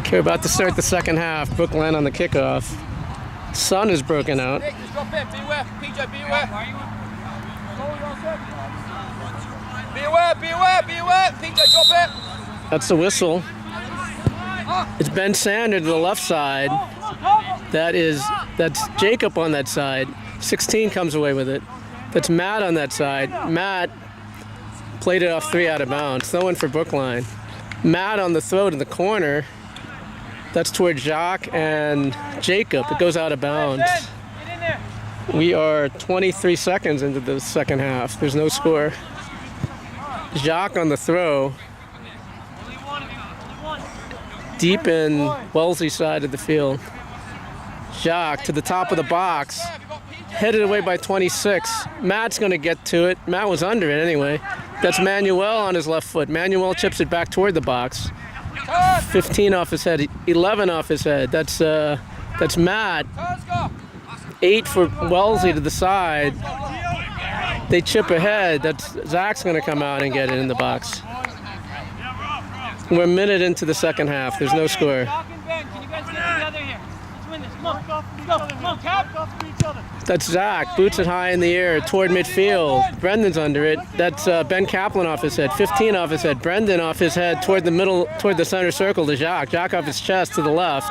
Okay, we're about to start the second half. Brookline on the kickoff. Sun is broken out. Be aware. PJ, drop it. That's the whistle. It's Ben Sander to the left side. That's Jacob on that side. 16 comes away with it. That's Matt on that side. Matt played it off 3 out of bounds. Throw in for Brookline. Matt on the throw to the corner. That's toward Jacques and Jacob. It goes out of bounds. We are 23 seconds into the second half. There's no score. Jacques on the throw. Deep in Wellesley side of the field. Jacques to the top of the box. Headed away by 26. Matt's going to get to it. Matt was under it anyway. That's Manuel on his left foot. Manuel chips it back toward the box. 15 off his head. 11 off his head. That's Matt. 8 for Wellesley to the side. They chip ahead. That's Zach's going to come out and get it in the box. We're a minute into the second half. There's no score. That's Zach. Boots it high in the air toward midfield. Brendan's under it. That's Ben Kaplan off his head. 15 off his head. Brendan off his head toward the middle, toward the center circle to Jacques. Jacques off his chest to the left.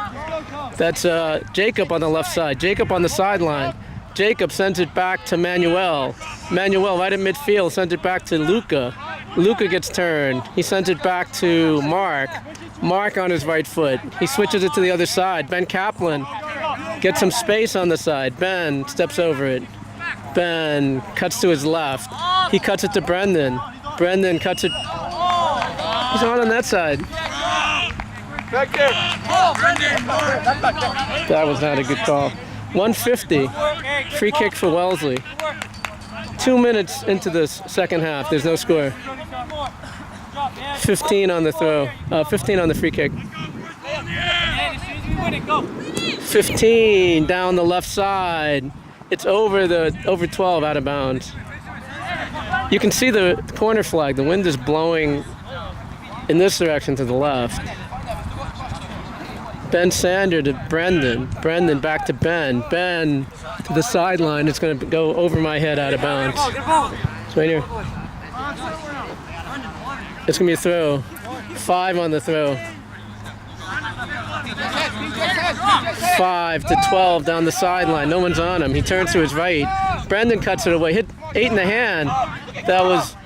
That's Jacob on the left side. Jacob on the sideline. Jacob sends it back to Manuel. Manuel right at midfield sends it back to Luca. Luca gets turned. He sends it back to Mark. Mark on his right foot. He switches it to the other side. Ben Kaplan gets some space on the side. Ben steps over it. Ben cuts to his left. He cuts it to Brendan. Brendan cuts it. He's on that side. That was not a good call. 150. Free kick for Wellesley. 2 minutes into the second half. There's no score. 15 on the throw. 15 on the free kick. 15 down the left side. It's over 12 out of bounds. You can see the corner flag. The wind is blowing in this direction to the left. Ben Sander to Brendan. Brendan back to Ben. Ben to the sideline. It's going to go over my head out of bounds. It's right here. It's going to be a throw. 5 on the throw. 5 to 12 down the sideline. No one's on him. He turns to his right. Brendan cuts it away. Hit 8 in the hand. That was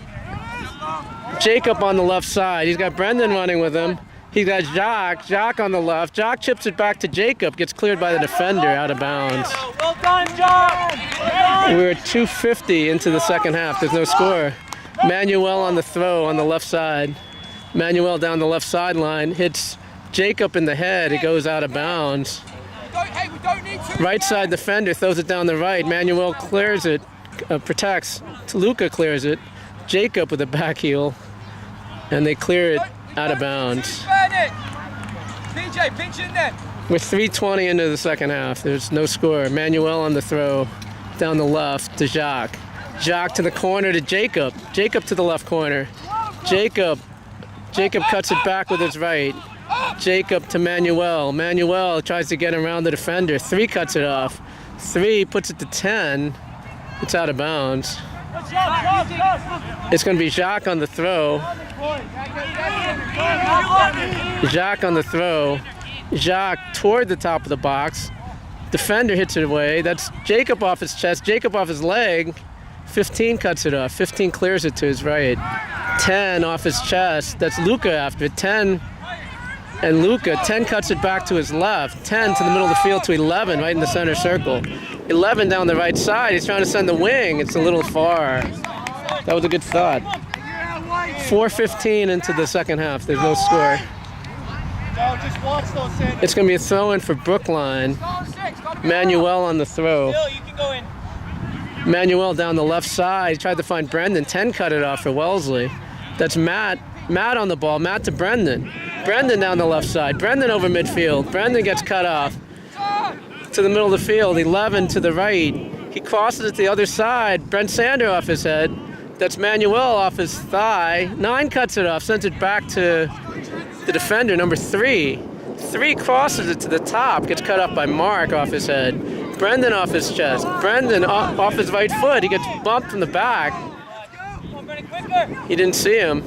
Jacob on the left side. He's got Brendan running with him. He's got Jacques. Jacques on the left. Jacques chips it back to Jacob. Gets cleared by the defender out of bounds. Well done, Jacques. We're 2:50 into the second half. There's no score. Manuel on the throw on the left side. Manuel down the left sideline. Hits Jacob in the head. It goes out of bounds. Right side defender throws it down the right. Manuel clears it. Protects. Luca clears it. Jacob with a back heel. And they clear it out of bounds. PJ, pinch in there. We're 3:20 into the second half. There's no score. Manuel on the throw. Down the left to Jacques. Jacques to the corner to Jacob. Jacob to the left corner. Jacob cuts it back with his right. Jacob to Manuel. Manuel tries to get around the defender. 3 cuts it off. 3 puts it to 10. It's out of bounds. It's going to be Jacques on the throw. Jacques on the throw. Jacques toward the top of the box. Defender hits it away. That's Jacob off his chest. Jacob off his leg. 15 cuts it off. 15 clears it to his right. 10 off his chest. That's Luca after it. 10 and Luca. 10 cuts it back to his left. 10 to the middle of the field to 11 right in the center circle. 11 down the right side. He's trying to send the wing. It's a little far. That was a good thought. 4:15 into the second half. There's no score. It's going to be a throw-in for Brookline. Manuel on the throw. Manuel down the left side. He tried to find Brendan. 10 cut it off for Wellesley. That's Matt. Matt on the ball. Matt to Brendan. Brendan down the left side. Brendan over midfield. Brendan gets cut off to the middle of the field. 11 to the right. He crosses it to the other side. Brent Sander off his head. That's Manuel off his thigh. 9 cuts it off. Sends it back to the defender, number 3. 3 crosses it to the top, gets cut off by Mark off his head. Brendan off his chest. Brendan off his right foot. He gets bumped from the back. He didn't see him.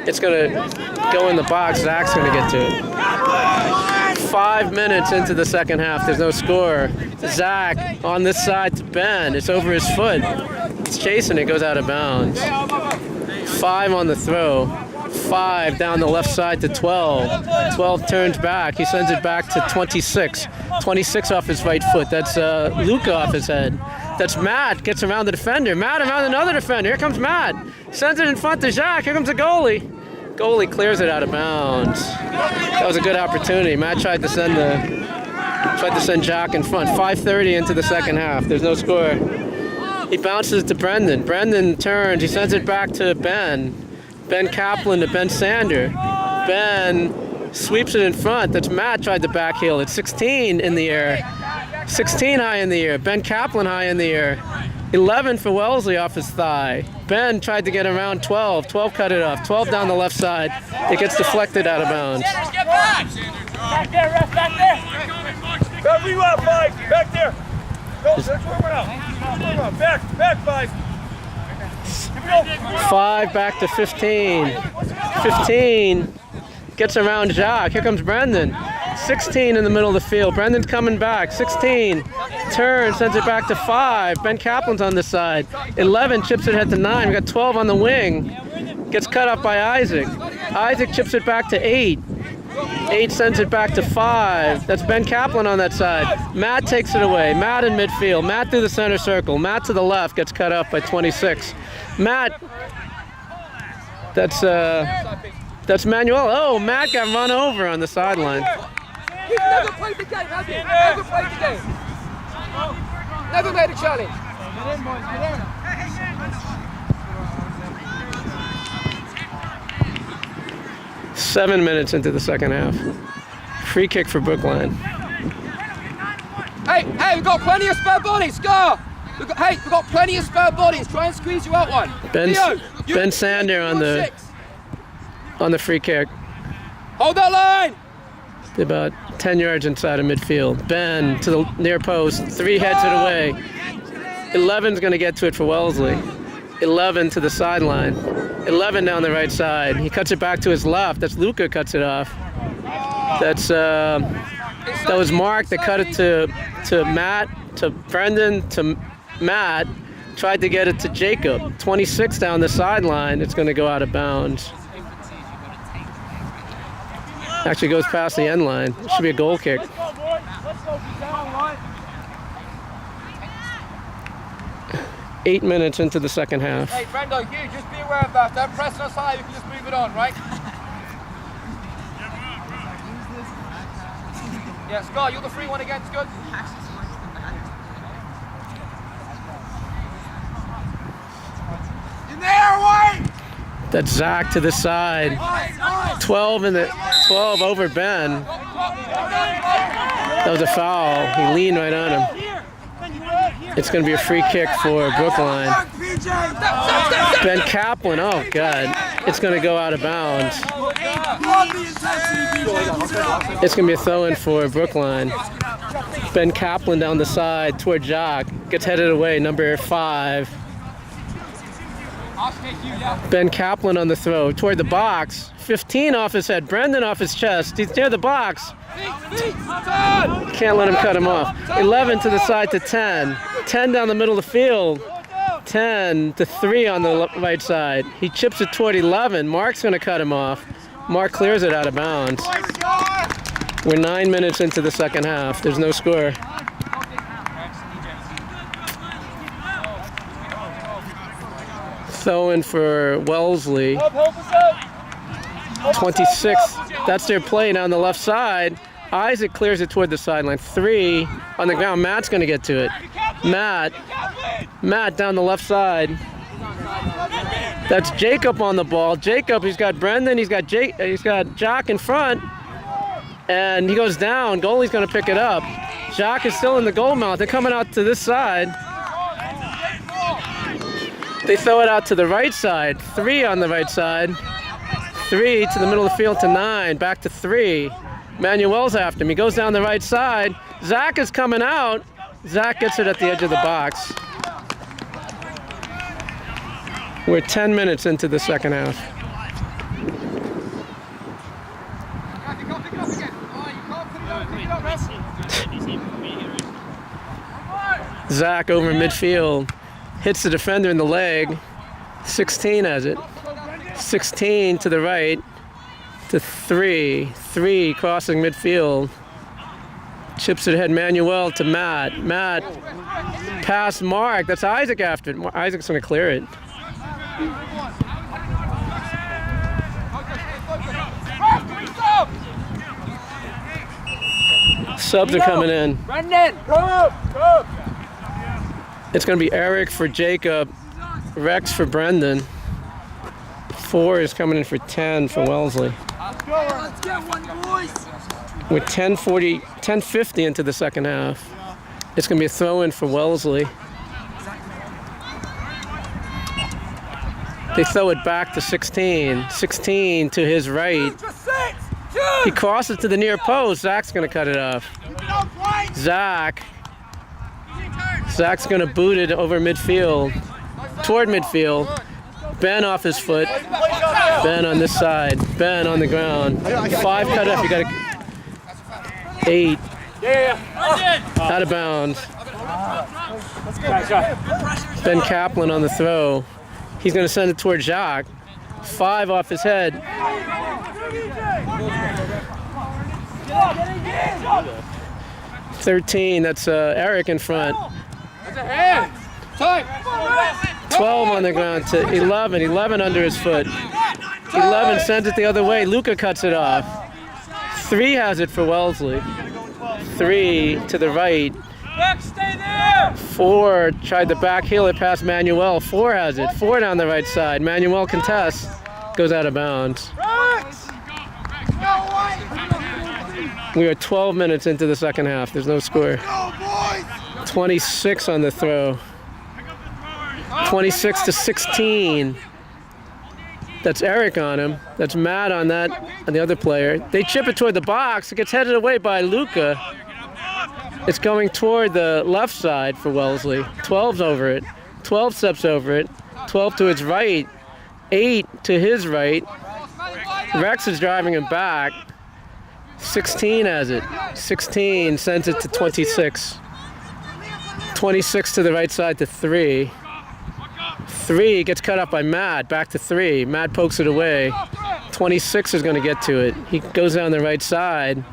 It's going to go in the box. Zach's going to get to it. 5 minutes into the second half. There's no score. Zach on this side to Ben. It's over his foot. He's chasing it. Goes out of bounds. 5 on the throw. 5 down the left side to 12. 12 turns back. He sends it back to 26. 26 off his right foot. That's Luca off his head. That's Matt. Gets around the defender. Matt around another defender. Here comes Matt. Sends it in front to Jacques. Here comes the goalie. Goalie clears it out of bounds. That was a good opportunity. Matt tried to send Jacques in front. 5:30 into the second half. There's no score. He bounces to Brendan. Brendan turns. He sends it back to Ben. Ben Kaplan to Ben Sander. Ben sweeps it in front. That's Matt tried to backheel it. 16 in the air. 16 high in the air. Ben Kaplan high in the air. 11 for Wellesley off his thigh. Ben tried to get around 12. 12 cut it off. 12 down the left side. It gets deflected out of bounds. Get back! Back there, ref, back there! Back where you are, Mike! Back there! Go, let's warm it up. Back, 5. 5 back to 15. 15 gets around Jacques. Here comes Brendan. 16 in the middle of the field. Brendan's coming back. 16 turns, sends it back to 5. Ben Kaplan's on this side. 11 chips it ahead to 9. We got 12 on the wing. Gets cut off by Isaac. Isaac chips it back to 8. 8 sends it back to 5. That's Ben Kaplan on that side. Matt takes it away. Matt in midfield. Matt through the center circle. Matt to the left gets cut off by 26. Matt. That's Manuel. Oh, Matt got run over on the sideline. You've never played the game, have you? Never played the game. Never made a challenge. Get in, boys, get in. 7 minutes into the second half. Free kick for Brookline. Hey, we've got plenty of spare bodies. Go! We've got plenty of spare bodies. Try and squeeze you out one. Ben Sander on the free kick. Hold that line. About 10 yards inside of midfield. Ben to the near post. 3 heads it away. 11's going to get to it for Wellesley. 11 to the sideline. 11 down the right side. He cuts it back to his left. That's Luca cuts it off. That was Mark that cut it to Matt, to Brendan, to Matt. Tried to get it to Jacob. 26 down the sideline. It's going to go out of bounds. Actually goes past the end line. It should be a goal kick. 8 minutes into the second half. Hey, Brendo, you just be aware of that. Don't press us high, you can just move it on, right? Yeah, Scott, you're the free one again, it's good. In there, White! That's Zach to the side. 12 over Ben. That was a foul. He leaned right on him. It's going to be a free kick for Brookline. Ben Kaplan, oh God. It's going to go out of bounds. It's going to be a throw-in for Brookline. Ben Kaplan down the side toward Jacques. Gets headed away, number 5. Ben Kaplan on the throw toward the box. 15 off his head. Brendan off his chest. He's near the box. Can't let him cut him off. 11 to the side to 10. 10 down the middle of the field. 10 to 3 on the right side. He chips it toward 11. Mark's going to cut him off. Mark clears it out of bounds. We're 9 minutes into the second half. There's no score. Throw-in for Wellesley. 26. That's their play down the left side. Isaac clears it toward the sideline. 3 on the ground. Matt's going to get to it. Matt down the left side. That's Jacob on the ball. Jacob, he's got Brendan, he's got Jock in front. And he goes down. Goalie's going to pick it up. Jock is still in the goal mouth. They're coming out to this side. They throw it out to the right side. 3 on the right side. 3 to the middle of the field to 9. Back to 3. Manuel's after him. He goes down the right side. Zach is coming out. Zach gets it at the edge of the box. We're 10 minutes into the second half. Zach over midfield. Hits the defender in the leg. 16 has it. 16 to the right. To 3. 3 crossing midfield. Chips it ahead. Manuel to Matt. Matt past Mark. That's Isaac after it. Isaac's going to clear it. Subs are coming in. Brendan, go! It's going to be Eric for Jacob, Rex for Brendan. 4 is coming in for 10 for Wellesley. Let's get one, boys. We're 10:50 into the second half. It's going to be a throw-in for Wellesley. They throw it back to 16. 16 to his right. He crosses to the near post. Zach's going to cut it off. Zach's going to boot it over midfield, toward midfield. Ben off his foot. Ben on this side. Ben on the ground. 5 cut up. You got 8. Out of bounds. Ben Kaplan on the throw. He's going to send it toward Jacques. 5 off his head. 13. That's Eric in front. 12 on the ground to 11. 11 under his foot. 11 sends it the other way. Luca cuts it off. 3 has it for Wellesley. 3 to the right. 4 tried to back heel it past Manuel. 4 has it. 4 down the right side. Manuel contests. Goes out of bounds. We are 12 minutes into the second half. There's no score. 26 on the throw. 26 to 16. That's Eric on him. That's Matt on that, on the other player. They chip it toward the box. It gets headed away by Luca. It's going toward the left side for Wellesley. 12's over it. 12 steps over it. 12 to its right. 8 to his right. Rex is driving him back. 16 has it. 16 sends it to 26. 26 to the right side to 3. 3 gets cut up by Matt. Back to 3. Matt pokes it away. 26 is going to get to it. He goes down the right side.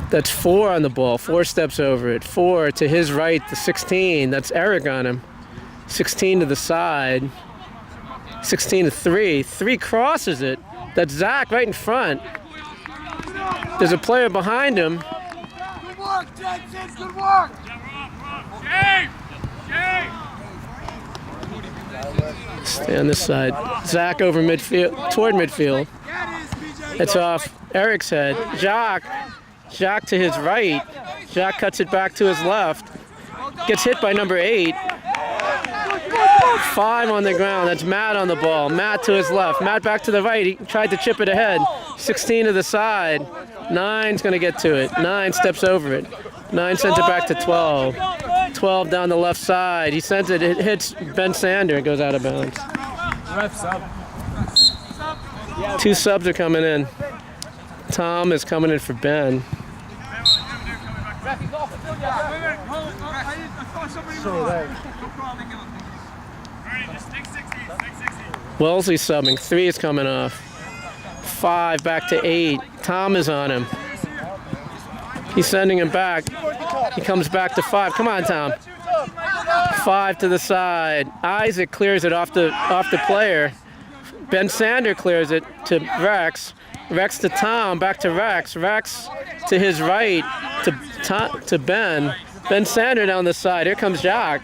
That's 4 on the ball. 4 steps over it. 4 to his right to 16. That's Eric on him. 16 to the side. 16 to 3. 3 crosses it. That's Zach right in front. There's a player behind him. Good work, Jensen. Good work. Stay on this side. Zach over midfield, toward midfield. It's off Eric's head. Jacques to his right. Jacques cuts it back to his left. Gets hit by number 8. 5 on the ground. That's Matt on the ball. Matt to his left. Matt back to the right. He tried to chip it ahead. 16 to the side. 9's going to get to it. 9 steps over it. 9 sends it back to 12. 12 down the left side. He sends it. It hits Ben Sander. It goes out of bounds. 2 subs are coming in. Tom is coming in for Ben. Wellesley subbing. 3 is coming off. 5 back to 8. Tom is on him. He's sending him back. He comes back to 5. Come on, Tom. 5 to the side. Isaac clears it off the player. Ben Sander clears it to Rex. Rex to Tom. Back to Rex. Rex to his right to Ben. Ben Sander down the side. Here comes Jacques.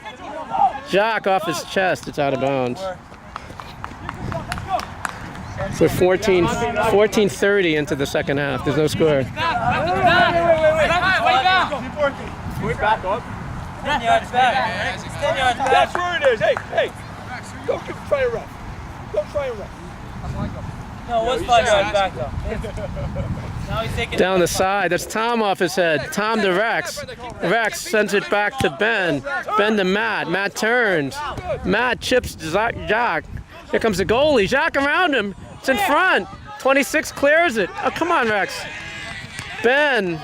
Jacques off his chest. It's out of bounds. So 14:30 into the second half. There's no score. Back up. That's where it is. Hey. Don't try a ref. Don't try a ref. No, it was 5 yards back though. Down the side, that's Tom off his head. Tom to Rex. Rex sends it back to Ben. Ben to Matt. Matt turns. Matt chips Jacques. Here comes the goalie. Jacques around him. It's in front. 26 clears it. Oh, come on, Rex. Ben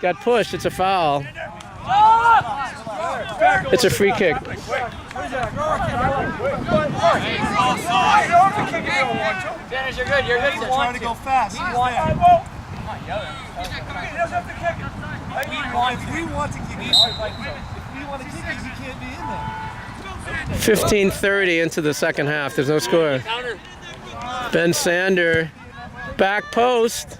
got pushed. It's a foul. It's a free kick. Dennis, you're good. You're good. He's trying to go fast. He doesn't have to kick it. If we want to kick it, he can't be in there. 15:30 into the second half. There's no score. Ben Sander, back post,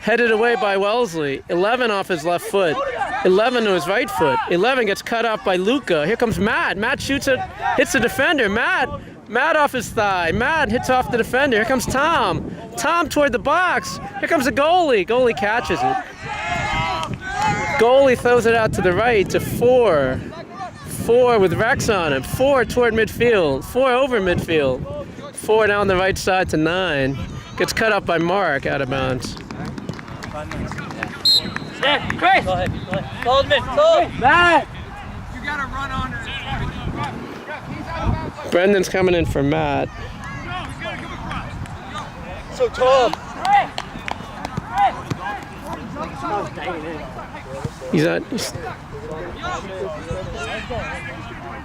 headed away by Wellesley. 11 off his left foot. 11 to his right foot. 11 gets cut off by Luca. Here comes Matt. Matt shoots it, hits the defender. Matt off his thigh. Matt hits off the defender. Here comes Tom. Tom toward the box. Here comes the goalie. Goalie catches it. Goalie throws it out to the right to 4. 4 with Rex on him. 4 toward midfield. 4 over midfield. 4 down the right side to 9. Gets cut up by Mark out of bounds. Yeah, Chris! Go ahead. Hold me. Matt! You gotta run on it. Brendan's coming in for Matt. So Tom. He's at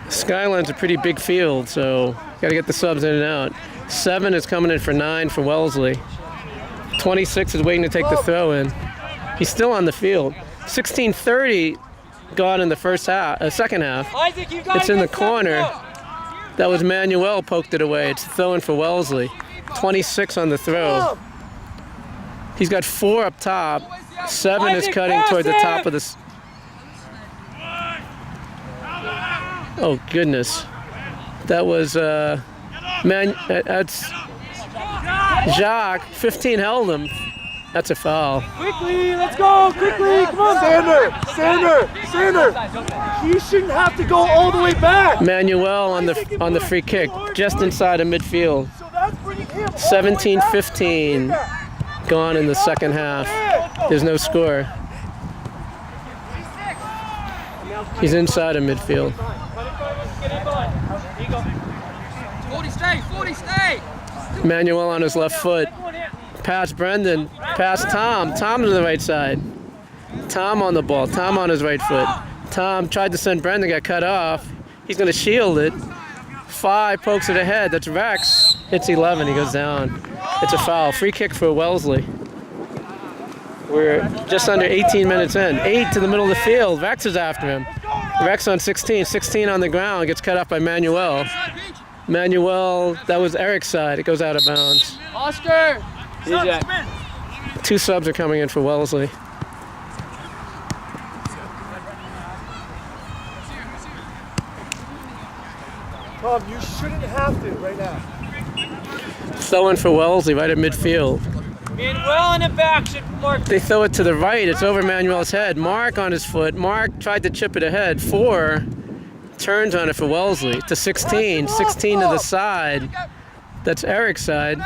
Skyline's a pretty big field, so got to get the subs in and out. 7 is coming in for 9 for Wellesley. 26 is waiting to take the throw in. He's still on the field. 16:30 gone in the second half. It's in the corner. That was Manuel poked it away. It's throwing for Wellesley. 26 on the throw. He's got 4 up top. 7 is cutting toward the top of the. Oh goodness, that was that's Jacques. 15 held him. That's a foul. Quickly, let's go, quickly, come on. Sander. He shouldn't have to go all the way back. Manuel on the free kick, just inside of midfield. 17-15 gone in the second half. There's no score. He's inside of midfield. 40 stay. Manuel on his left foot. Pass Brendan. Pass Tom. Tom to the right side. Tom on the ball. Tom on his right foot. Tom tried to send Brendan, got cut off. He's going to shield it. 5 pokes it ahead. That's Rex. Hits 11. He goes down. It's a foul. Free kick for Wellesley. We're just under 18 minutes in. 8 to the middle of the field. Rex is after him. Rex on 16. 16 on the ground. Gets cut off by Manuel. Manuel, that was Eric's side. It goes out of bounds. Oscar! 2 subs are coming in for Wellesley. Tom, you shouldn't have to right now. Throwing for Wellesley right at midfield. Manuel in the back should mark. They throw it to the right. It's over Manuel's head. Mark on his foot. Mark tried to chip it ahead. 4 turns on it for Wellesley to 16. 16 to the side. That's Eric's side.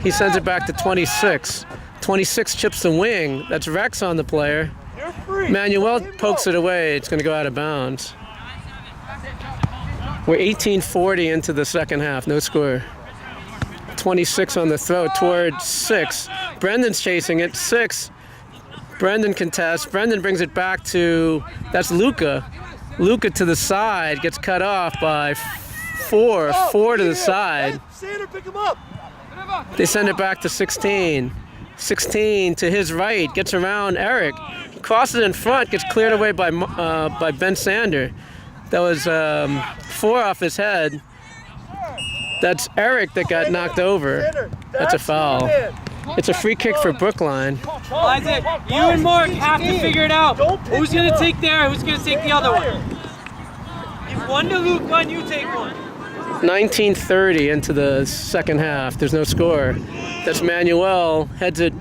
He sends it back to 26. 26 chips the wing. That's Rex on the player. Manuel pokes it away. It's going to go out of bounds. We're 18:40 into the second half. No score. 26 on the throw toward 6. Brendan's chasing it. 6. Brendan contests. Brendan brings it back to, that's Luca. Luca to the side, gets cut off by 4. 4 to the side. Sander, pick him up. They send it back to 16. 16 to his right, gets around Eric. Crosses in front, gets cleared away by Ben Sander. That was 4 off his head. That's Eric that got knocked over. That's a foul. It's a free kick for Brookline. Isaac, you and Mark have to figure it out. Who's going to take there? Who's going to take the other one? Give one to Luke, and you take one. 19:30 into the second half. There's no score. That's Manuel. Heads it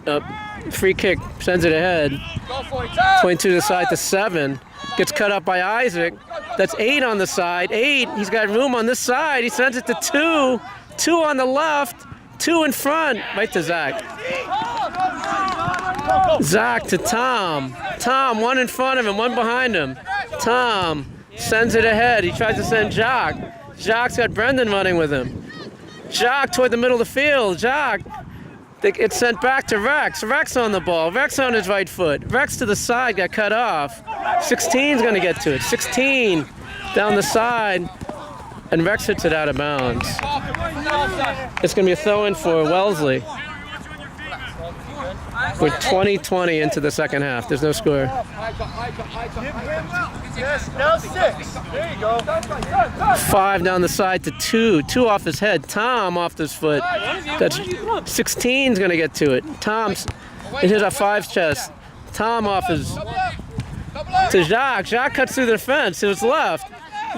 up. Free kick. Sends it ahead. 22 to the side to 7. Gets cut up by Isaac. That's 8 on the side. 8. He's got room on this side. He sends it to 2. 2 on the left. 2 in front. Right to Zach. Zach to Tom. Tom, 1 in front of him, 1 behind him. Tom sends it ahead. He tries to send Jock. Jock's got Brendan running with him. Jock toward the middle of the field. Jock. It's sent back to Rex. Rex on the ball. Rex on his right foot. Rex to the side, got cut off. 16's going to get to it. 16 down the side. And Rex hits it out of bounds. It's going to be a throw-in for Wellesley. We're 20-20 into the second half. There's no score. Yes, now 6. There you go. 5 down the side to 2. 2 off his head. Tom off his foot. That's 16's going to get to it. Tom's, it hit a 5's chest. Tom off his, to Jacques. Jacques cuts through the fence to his left.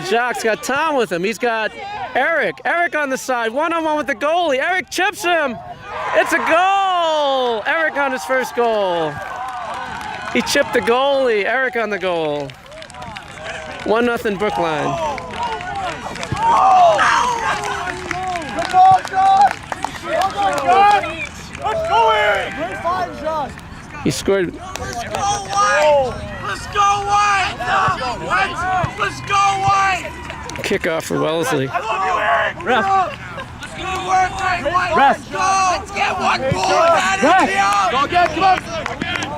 Jacques got Tom with him. He's got Eric. Eric on the side. 1-on-1 with the goalie. Eric chips him. It's a goal! Eric on his first goal. He chipped the goalie. Eric on the goal. 1-0 Brookline. Good ball, Josh! Well done, Josh! Let's go, Eric! Great fight, Josh! He scored. Let's go white! Let's go white! Let's go white! Kickoff for Wellesley. I love you, Eric! Let's go to work, white! Let's go! Let's get 1 goal! Go again, come on!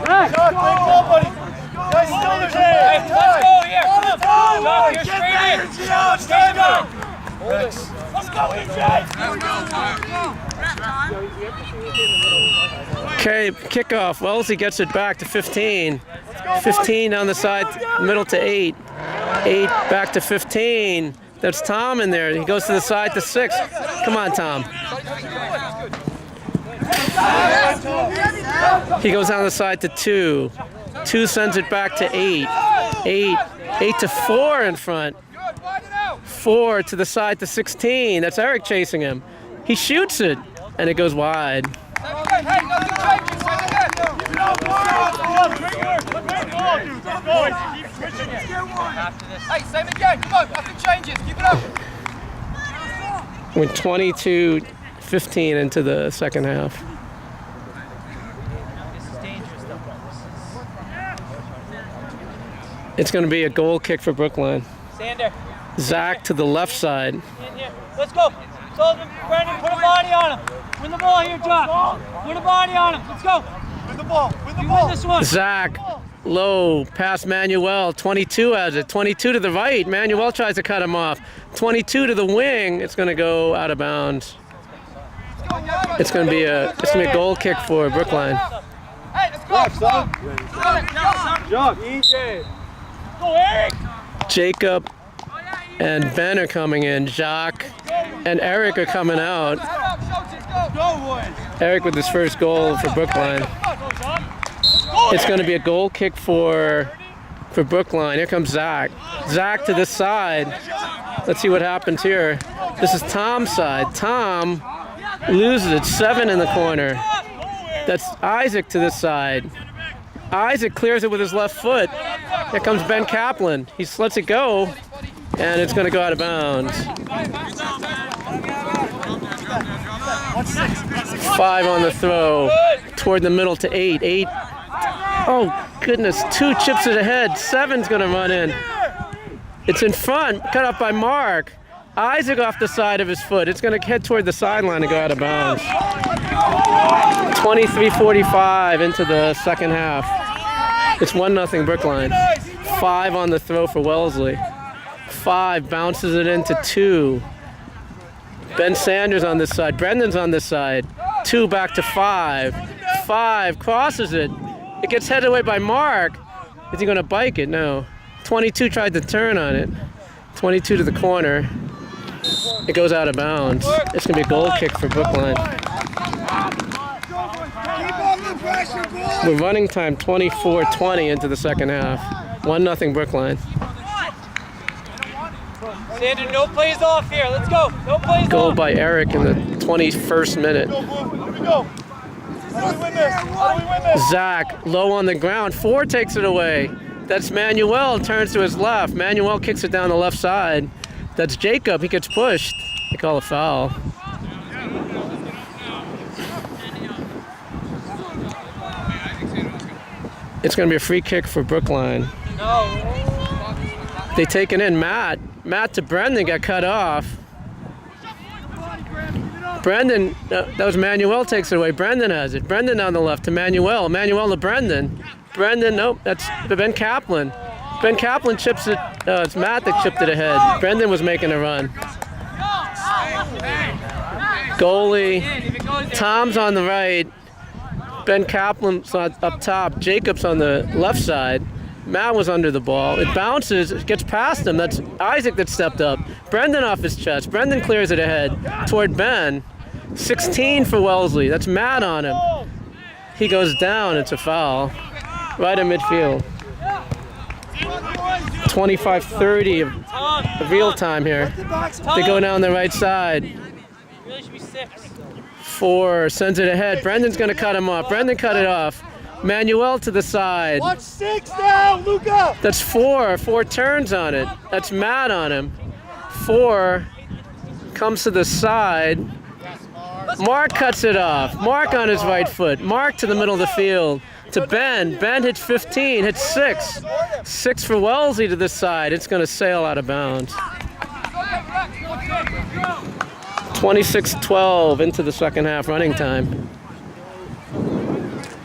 Josh, great ball, buddy! Guys, still there's Let's go here. Let's go! Knock your Get straight that in. energy out! Stand up! Let's go, EJ! Okay, kickoff. Wellesley gets it back to 15. 15 down the side, middle to 8. 8 back to 15. That's Tom in there. He goes to the side to 6. Come on, Tom. He goes down the side to 2. 2 sends it back to 8. 8 to 4 in front. 4 to the side to 16. That's Eric chasing him. He shoots it, and it goes wide. Hey, same again. Come on, nothing changes. Keep it up. We're 22-15 into the second half. It's going to be a goal kick for Brookline. Sander. Zach to the left side. In here. Let's go. Sullivan, Brendan, put a body on him. Win the ball here, Jock. Put a body on him. Let's go. Win the ball, win the You ball! win this one. Zach, low, past Manuel. 22 has it. 22 to the right. Manuel tries to cut him off. 22 to the wing. It's going to go out of bounds. It's going to be a goal kick for Brookline. Hey, let's go. son. Jock, EJ! Go, Eric. Jacob and Ben are coming in. Jacques and Eric are coming out. Go, boys. Eric with his first goal for Brookline. It's going to be a goal kick for Brookline. Here comes Zach. Zach to the side. Let's see what happens here. This is Tom's side. Tom loses it. 7 in the corner. That's Isaac to this side. Isaac clears it with his left foot. Here comes Ben Kaplan. He lets it go, and it's going to go out of bounds. 5 on the throw. Toward the middle to 8. 8. Oh, goodness. 2 chips it ahead. 7's going to run in. It's in front. Cut off by Mark. Isaac off the side of his foot. It's going to head toward the sideline and go out of bounds. 23-45 into the second half. It's 1-0 Brookline. 5 on the throw for Wellesley. 5 bounces it into 2. Ben Sanders on this side. Brendan's on this side. 2 back to 5. 5 crosses it. It gets headed away by Mark. Is he going to bike it? No. 22 tried to turn on it. 22 to the corner. It goes out of bounds. It's going to be a goal kick for Brookline. We're running time 24-20 into the second half. 1-0 Brookline. Sander, no plays off here. Let's go. No plays Goal off. by Eric in the 21st minute. Here we go! How do we win this? How do we win this? Zach, low on the ground. 4 takes it away. That's Manuel, turns to his left. Manuel kicks it down the left side. That's Jacob, he gets pushed. They call a foul. It's going to be a free kick for Brookline. They take it in. Matt to Brendan got cut off. Brendan, that was Manuel takes it away. Brendan has it. Brendan on the left to Manuel. Manuel to Brendan. Brendan, nope, that's Ben Kaplan. Ben Kaplan chips it. It's Matt that chipped it ahead. Brendan was making a run. Goalie. Tom's on the right. Ben Kaplan's up top. Jacob's on the left side. Matt was under the ball. It bounces, it gets past him. That's Isaac that stepped up. Brendan off his chest. Brendan clears it ahead toward Ben. 16 for Wellesley. That's Matt on him. He goes down. It's a foul. Right in midfield. 25-30 of real time here. They go down the right side. Really should be 6. 4 sends it ahead. Brendan's going to cut him off. Brendan cut it off. Manuel to the side. Watch 6 now, Luca. That's 4. 4 turns on it. That's Matt on him. 4 comes to the side. Mark cuts it off. Mark on his right foot. Mark to the middle of the field. To Ben. Ben hits 15. Hits 6. 6 for Wellesley to the side. It's going to sail out of bounds. 26-12 into the second half running time.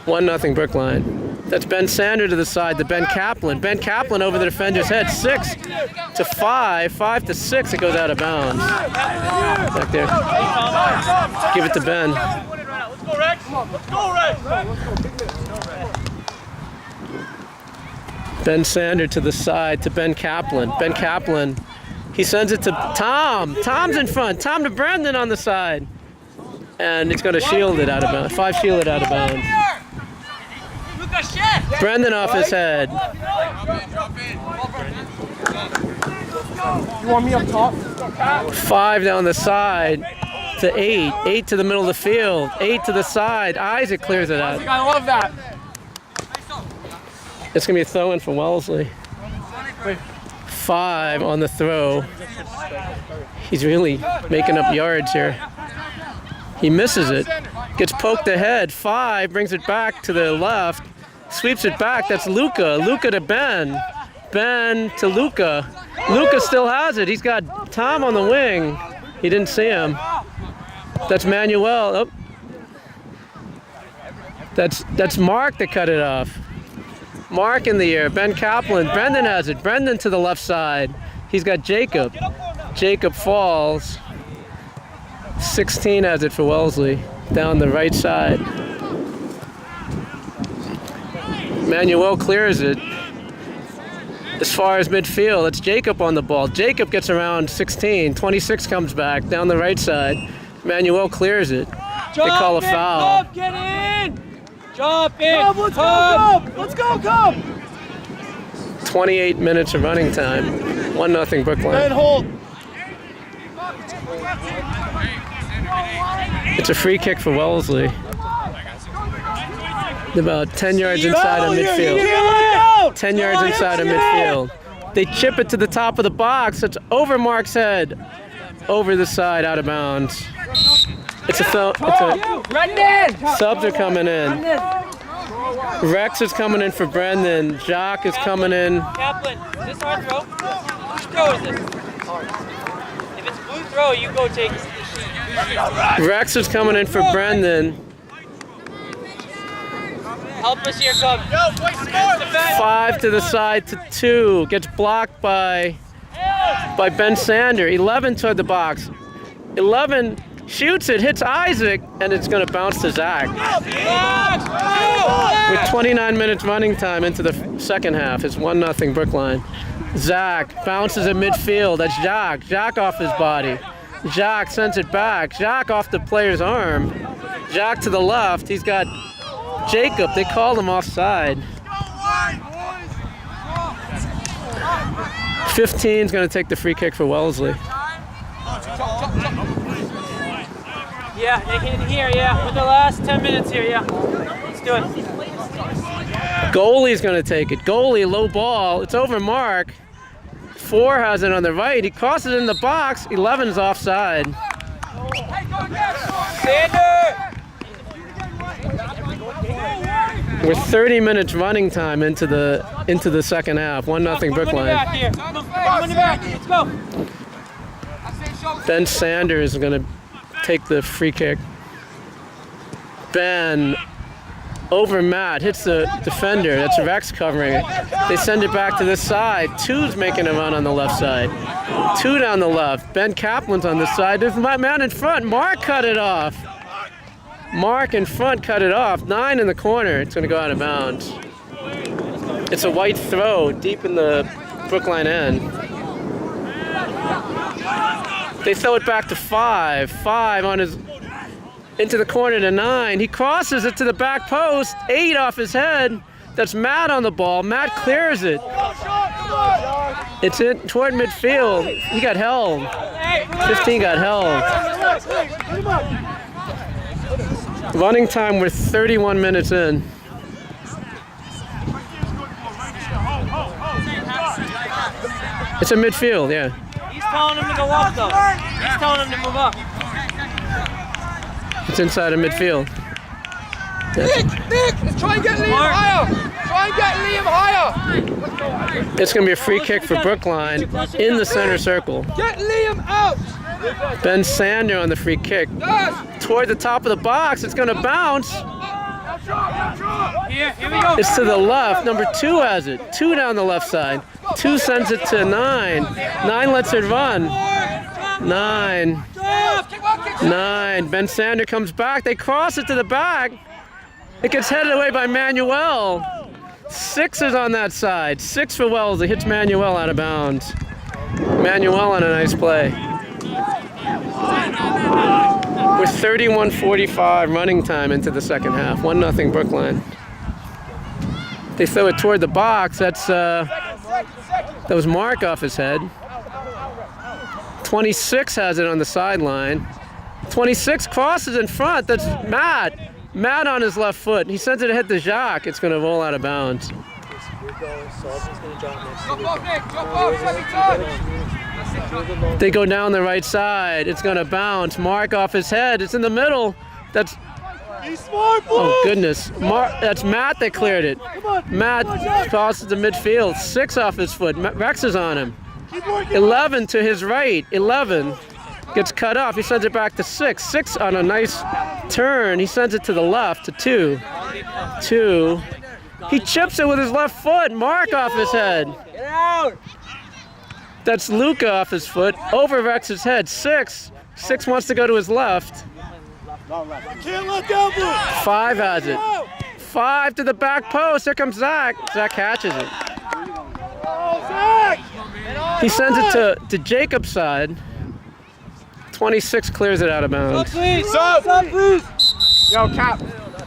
1-0 Brookline. That's Ben Sander to the side to Ben Kaplan. Ben Kaplan over the defender's head. 6 to 5. 5 to 6. It goes out of bounds. Back there. Give it to Ben. Let's go, Rex. Let's go, Rex. Ben Sander to the side to Ben Kaplan. Ben Kaplan. He sends it to Tom. Tom's in front. Tom to Brendan on the side. And it's going to shield it out of bounds. 5 shielded out of bounds. Brendan off his head. You want me up top? 5 down the side to 8. 8 to the middle of the field. 8 to the side. Isaac clears it out. I love that. It's going to be a throw in for Wellesley. 5 on the throw. He's really making up yards here. He misses it. Gets poked ahead. 5 brings it back to the left. Sweeps it back. That's Luca. Luca to Ben. Ben to Luca. Luca still has it. He's got Tom on the wing. He didn't see him. That's Manuel. Oh. That's Mark that cut it off. Mark in the air. Ben Kaplan. Brendan has it. Brendan to the left side. He's got Jacob. Jacob falls. 16 has it for Wellesley. Down the right side. Manuel clears it. As far as midfield, it's Jacob on the ball. Jacob gets around 16. 26 comes back down the right side. Manuel clears it. They call a foul. Come, get in! Jump in! Come, let's go, come! Let's go, come! 28 minutes of running time. 1-0 Brookline. Hold. It's a free kick for Wellesley. About 10 yards inside of midfield. 10 yards inside of midfield. They chip it to the top of the box. It's over Mark's head. Over the side, out of bounds. It's a subs are coming in. Rex is coming in for Brendan. Jacques is coming in. Kaplan, is this our throw? Which throw is this? If it's blue throw, you go take it. Rex is coming in for Brendan. Help us here, Cub. 5 to the side to 2. Gets blocked by Ben Sander. 11 toward the box. 11 shoots it, hits Isaac, and it's going to bounce to Zach. With 29 minutes running time into the second half, it's 1-0 Brookline. Zach bounces at midfield. That's Jacques. Jacques off his body. Jacques sends it back. Jacques off the player's arm. Jacques to the left. He's got Jacob. They called him offside. 15 is going to take the free kick for Wellesley. Yeah, in here, yeah. For the last 10 minutes here, yeah. Let's do it. Goalie's going to take it. Goalie, low ball. It's over Mark. 4 has it on the right. He crosses it in the box. 11's offside. Sander! We're 30 minutes running time into the second half. 1-0 Brookline. Back here. Come on, back. Let's go. Ben Sanders is going to take the free kick. Ben over Matt, hits the defender. That's Rex covering it. They send it back to this side. Two's making a run on the left side. Two down the left. Ben Kaplan's on this side. There's my man in front. Mark cut it off. Mark in front cut it off. 9 in the corner. It's going to go out of bounds. It's a white throw deep in the Brookline end. They throw it back to 5. 5 on his into the corner to 9. He crosses it to the back post. 8 off his head. That's Matt on the ball. Matt clears it. It's in toward midfield. He got held. 15 got held. Running time, we're 31 minutes in. It's a midfield, yeah. He's telling him to go up, though. He's telling him to move up. It's inside of midfield. Nick, let's try and get Liam higher. Try and get Liam higher. It's going to be a free kick for Brookline in the center circle. Get Liam out. Ben Sander on the free kick. Toward the top of the box, it's going to bounce. Here we go. It's to the left. Number 2 has it. 2 down the left side. 2 sends it to 9. 9 lets it run. 9. 9. Ben Sander comes back. They cross it to the back. It gets headed away by Manuel. 6 is on that side. 6 for Wellesley. Hits Manuel out of bounds. Manuel on a nice play. We're 31:45 running time into the second half. 1-0 Brookline. They throw it toward the box. That was Mark off his head. 26 has it on the sideline. 26 crosses in front. That's Matt. Matt on his left foot. He sends it ahead to Jacques. It's going to roll out of bounds. They go down the right side. It's going to bounce. Mark off his head. It's in the middle. That's. Oh goodness. That's Matt that cleared it. Matt crosses the midfield. 6 off his foot. Rex is on him. 11 to his right. 11 gets cut off. He sends it back to 6. 6 on a nice turn. He sends it to the left to 2. 2. He chips it with his left foot. Mark off his head. Get out. That's Luca off his foot. Over Rex's head. 6. 6 wants to go to his left. Can't let down, Blue. 5 has it. 5 to the back post. Here comes Zach. Zach catches it. He sends it to Jacob's side. 26 clears it out of bounds. Stop, please. Yo, Cap.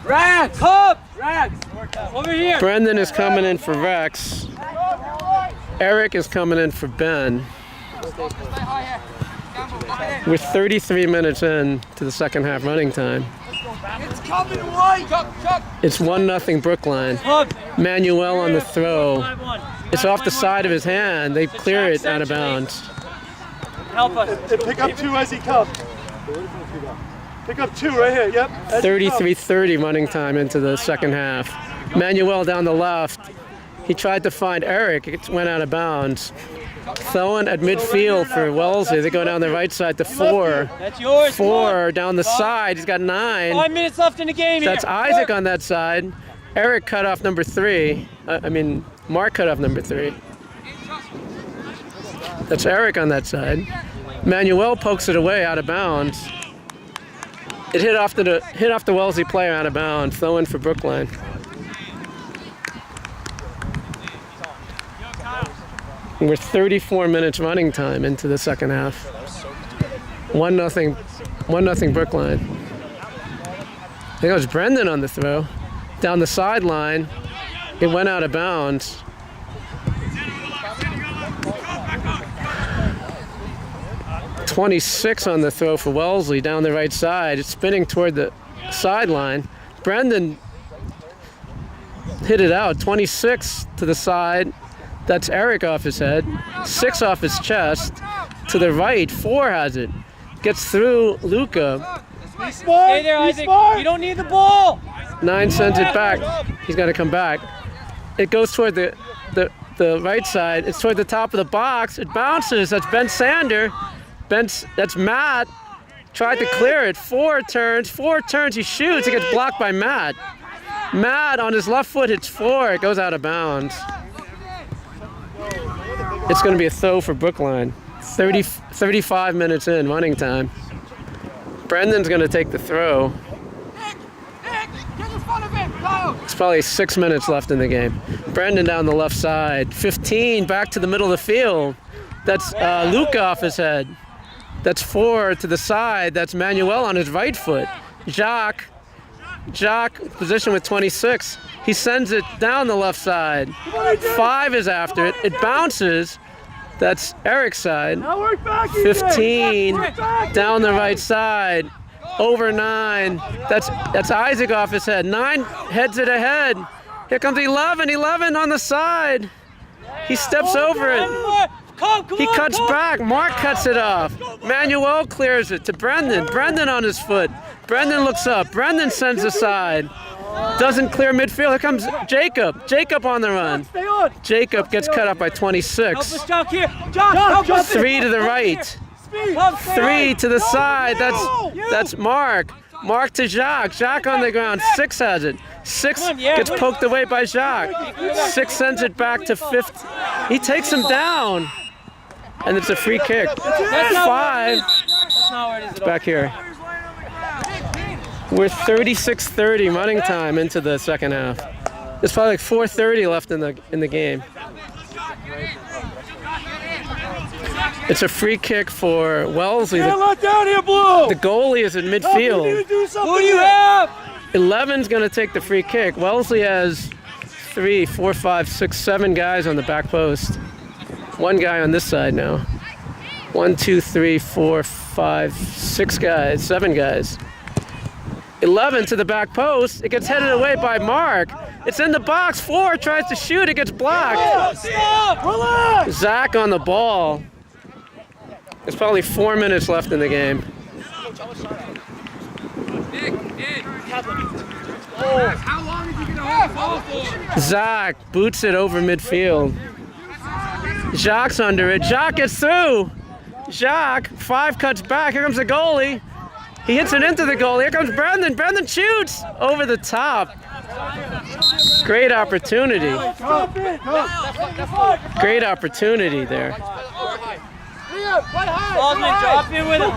Rags, Hub. Rags. Over here. Brendan is coming in for Rex. Eric is coming in for Ben. We're 33 minutes in to the second half running time. It's coming away. It's 1-0 Brookline. Manuel on the throw. It's off the side of his hand. They clear it out of bounds. Help us. And pick up 2 as he comes. Pick up 2 right here. Yep. 33:30 running time into the second half. Manuel down the left. He tried to find Eric. It went out of bounds. Throwing at midfield for Wellesley. They go down the right side to 4. That's yours. 4 down the side. He's got 9. 5 minutes left in the game. That's here. Isaac on that side. Eric cut off number 3. Mark cut off number 3. That's Eric on that side. Manuel pokes it away out of bounds. It hit off the Wellesley player out of bounds. Throw in for Brookline. We're 34 minutes running time into the second half. 1-0 Brookline. I think it was Brendan on the throw. Down the sideline. It went out of bounds. .26 on the throw for Wellesley down the right side. It's spinning toward the sideline. Brendan hit it out. 26 to the side. That's Eric off his head. 6 off his chest. To the right, 4 has it. Gets through Luca. Stay there, Isaac. You don't need the ball. 9 sends it back. He's got to come back. It goes toward the right side. It's toward the top of the box. It bounces. That's Ben Sander. That's Matt. Tried to clear it. 4 turns. He shoots. It gets blocked by Matt. Matt on his left foot hits 4. It goes out of bounds. It's going to be a throw for Brookline. 35 minutes in, running time. Brendan's going to take the throw. It's probably 6 minutes left in the game. Brendan down the left side. 15 back to the middle of the field. That's Luke off his head. That's 4 to the side. That's Manuel on his right foot. Jacques, position with 26. He sends it down the left side. 5 is after it. It bounces. That's Eric's side. 15 down the right side. Over 9. That's Isaac off his head. 9 heads it ahead. Here comes 11. 11 on the side. He steps over it. He cuts back. Mark cuts it off. Manuel clears it to Brendan. Brendan on his foot. Brendan looks up. Brendan sends aside. Doesn't clear midfield. Here comes Jacob. Jacob on the run. Jacob gets cut up by 26. 3 to the right. 3 to the side. That's Mark. Mark to Jacques. Jacques on the ground. 6 has it. 6 gets poked away by Jacques. 6 sends it back to 5th. He takes him down. And it's a free kick. 5. It's back here. We're 36:30 running time into the second half. There's probably like 4:30 left in the game. It's a free kick for Wellesley. The goalie is in midfield. Who do you have? 11's going to take the free kick. Wellesley has 3, 4, 5, 6, 7 guys on the back post. 1 guy on this side now. 1, 2, 3, 4, 5, 6 guys, 7 guys. 11 to the back post. It gets headed away by Mark. It's in the box. 4 tries to shoot. It gets blocked. Zach on the ball. There's probably 4 minutes left in the game. Zach boots it over midfield. Jacques under it. Jacques gets through. Jacques, 5 cuts back. Here comes the goalie. He hits it into the goalie. Here comes Brendan. Brendan shoots over the top. Great opportunity. Great opportunity there. Baldwin, drop in with him.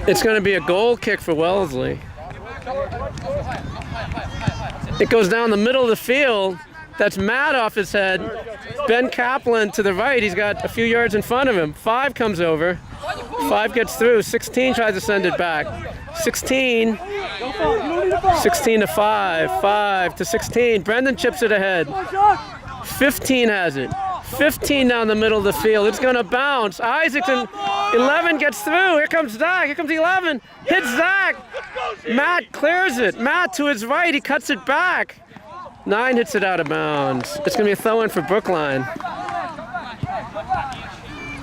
It's going to be a goal kick for Wellesley. It goes down the middle of the field. That's Matt off his head. Ben Kaplan to the right. He's got a few yards in front of him. 5 comes over. 5 gets through. 16 tries to send it back. 16 to 5. 5 to 16. Brendan chips it ahead. 15 has it. 15 down the middle of the field. It's going to bounce. Isaacson, 11 gets through. Here comes Zach. Here comes 11. Hits Zach. Matt clears it. Matt to his right. He cuts it back. 9 hits it out of bounds. It's going to be a throw-in for Brookline.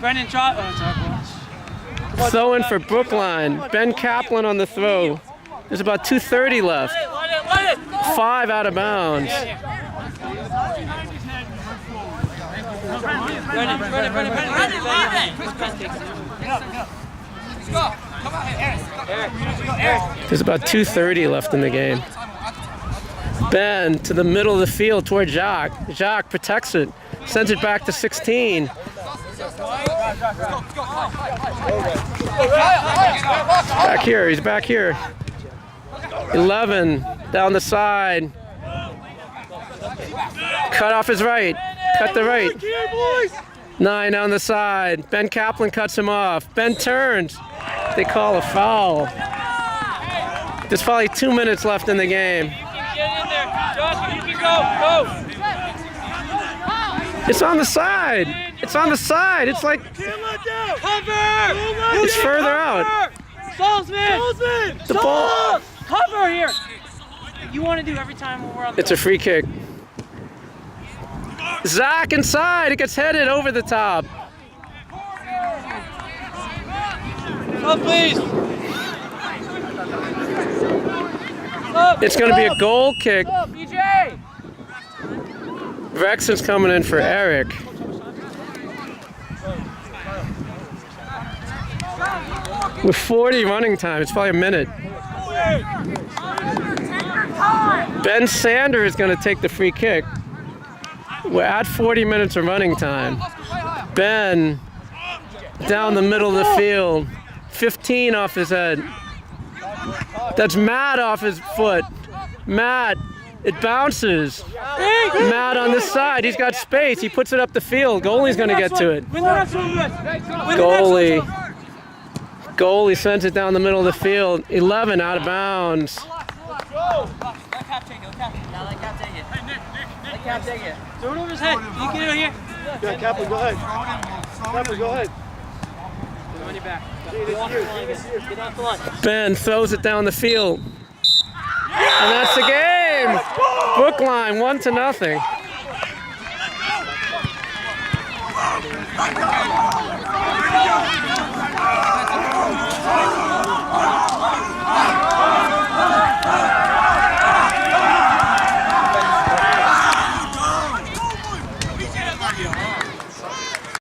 Brendan, drop. Throw-in for Brookline. Ben Kaplan on the throw. There's about 2:30 left. 5 out of bounds. There's about 2:30 left in the game. Ben to the middle of the field toward Jacques. Jacques protects it, sends it back to 16. Back here, he's back here. 11 down the side. Cut off his right, cut the right. 9 on the side. Ben Kaplan cuts him off. Ben turns. They call a foul. There's probably 2 minutes left in the game. Get in there. Josh, you can go. It's on the side. It's on the side. It's like Cover. it's further out. Salzman. The ball. Cover here. You want to do every time when we're on the It's a free kick. Zach inside. It gets headed over the top. Go, please. It's going to be a goal kick. BJ! Rex is coming in for Eric. With 40 running time, it's probably a minute. Ben Sander is going to take the free kick. We're at 40 minutes of running time. Ben down the middle of the field. 15 off his head. That's Matt off his foot. Matt, it bounces. Matt on this side, he's got space. He puts it up the field. Goalie's going to get to it. Goalie sends it down the middle of the field. 11 out of bounds. Throw it over his head. You get it here. Yeah, Kaplan, go ahead. Kaplan, go ahead. On your back. Get off the line. Ben throws it down the field. And that's the game. Brookline 1-0.